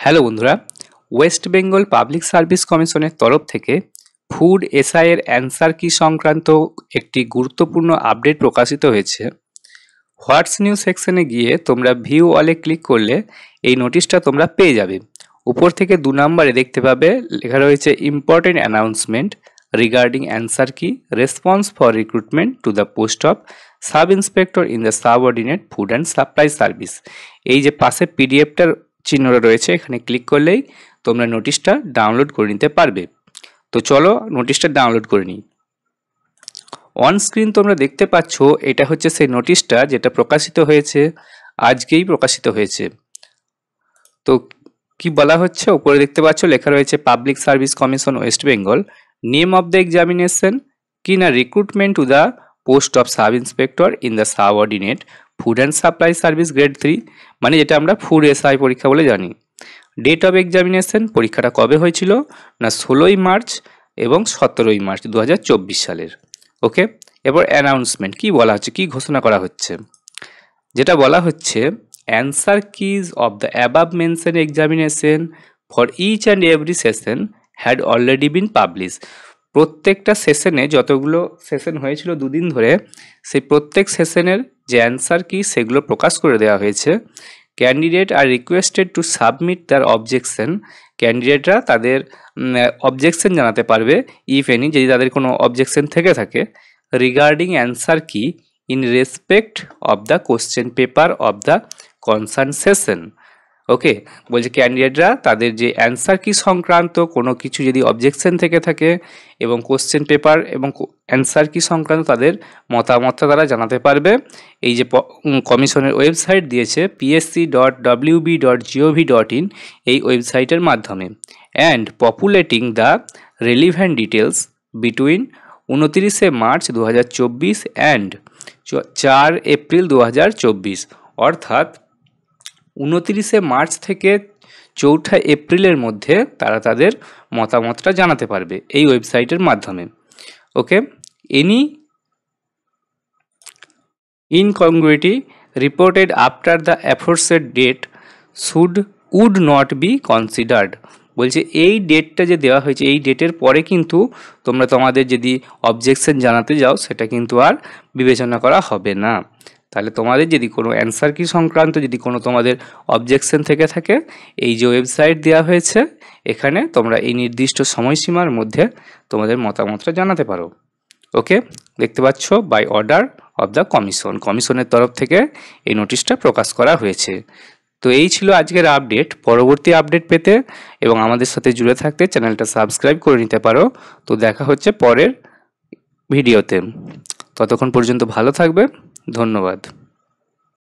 Hello বন্ধুরা, West Bengal public service কমিশনের তরফ থেকে ফুড এসআই এর অ্যান্সার কি সংক্রান্ত একটি গুরুত্বপূর্ণ আপডেট প্রকাশিত হয়েছে। হোয়াটস নিউজ সেকশনে গিয়ে তোমরা ভিউ অলে ক্লিক করলে এই নোটিশটা তোমরা পেয়ে যাবে। উপর থেকে 2 নম্বরে দেখতে পাবে লেখা রয়েছে ইম্পর্টেন্ট অ্যানাউন্সমেন্ট রিগার্ডিং অ্যান্সার কি response for recruitment to the post of sub inspector in the subordinate food and supply service. এই যে পাশে পিডিএফটার চিহ্নটা রয়েছে, এখানে ক্লিক করলেই তোমরা নোটিশটা ডাউনলোড করে নিতে পারবে। তো চলো নোটিশটা ডাউনলোড করে নিই। অন স্ক্রিন তোমরা দেখতে পাচ্ছ এটা হচ্ছে সেই নোটিশটা যেটা প্রকাশিত হয়েছে, আজকেই প্রকাশিত হয়েছে। তো কি বলা হচ্ছে, উপরে দেখতে পাচ্ছ লেখা রয়েছে public service commission West Bengal, name of the examination কি না recruitment to the post of sub inspector in the subordinate food and supply service grade 3, মানে যেটা আমরা ফুড এসআই পরীক্ষা বলে জানি। ডেট অফ এক্সামিনেশন, পরীক্ষাটা কবে হয়েছিল না 16ই মার্চ এবং 17ই মার্চ 2024 সালের। ওকে, এবার অ্যানাউন্সমেন্ট কি বলা হচ্ছে, কি ঘোষণা করা হচ্ছে, যেটা বলা হচ্ছে answer keys of the above mention examination for each and every session had already been publish. প্রত্যেকটা সেশনে, যতগুলো সেশন হয়েছিল 2 দিন ধরে, সেই প্রত্যেক সেশনের যে অ্যান্সার কি সেগুলো প্রকাশ করে দেওয়া হয়েছে। Candidate are requested to submit তার অবজেকশন, ক্যান্ডিডেটরা তাদের অবজেকশন জানাতে পারবে ইফ এনি, যদি তাদের কোনো অবজেকশন থেকে থাকে, রিগার্ডিং অ্যান্সার কি in respect of the question paper of the concern session. Okay, বলছে ক্যান্ডিডেটরা তাদের যে অ্যান্সার কি সংক্রান্ত কোনো কিছু যদি অবজেকশন থেকে থাকে এবং কোশ্চেন পেপার এবং অ্যান্সার কি সংক্রান্ত তাদের মতামতটা তারা জানাতে পারবে। এই যে কমিশনের ওয়েবসাইট দিয়েছে psc.wb.gov.in, এই ওয়েবসাইটের মাধ্যমে, and populating the relevant details between 29শে মার্চ 2024 অ্যান্ড 4 এপ্রিল 2024, অর্থাৎ 29শে মার্চ থেকে 4 এপ্রিলের মধ্যে তারা তাদের মতামতটা জানাতে পারবে এই ওয়েবসাইটের মাধ্যমে। Okay, any incongruity reported after the aforesaid date would not be considered. বলছে এই ডেটটা যে দেওয়া হয়েছে, এই ডেটের পরে কিন্তু তোমরা তোমাদের যদি অবজেকশন জানাতে যাও সেটা কিন্তু আর বিবেচনা করা হবে না। তাহলে তোমাদের যদি কোনো অ্যান্সার কি সংক্রান্ত যদি কোনো তোমাদের অবজেকশন থেকে থাকে, এই যে ওয়েবসাইট দেওয়া হয়েছে এখানে তোমরা এই নির্দিষ্ট সময়সীমার মধ্যে তোমাদের মতামতটা জানাতে পারো। ওকে, দেখতে পাচ্ছ বাই অর্ডার অফ দ্য কমিশনের তরফ থেকে এই নোটিশটা প্রকাশ করা হয়েছে। তো এই ছিল আজকের আপডেট। পরবর্তী আপডেট পেতে এবং আমাদের সাথে জুড়ে থাকতে চ্যানেলটা সাবস্ক্রাইব করে নিতে পারো। তো দেখা হচ্ছে পরের ভিডিওতে, ততক্ষণ পর্যন্ত ভালো থাকবে, ধন্যবাদ।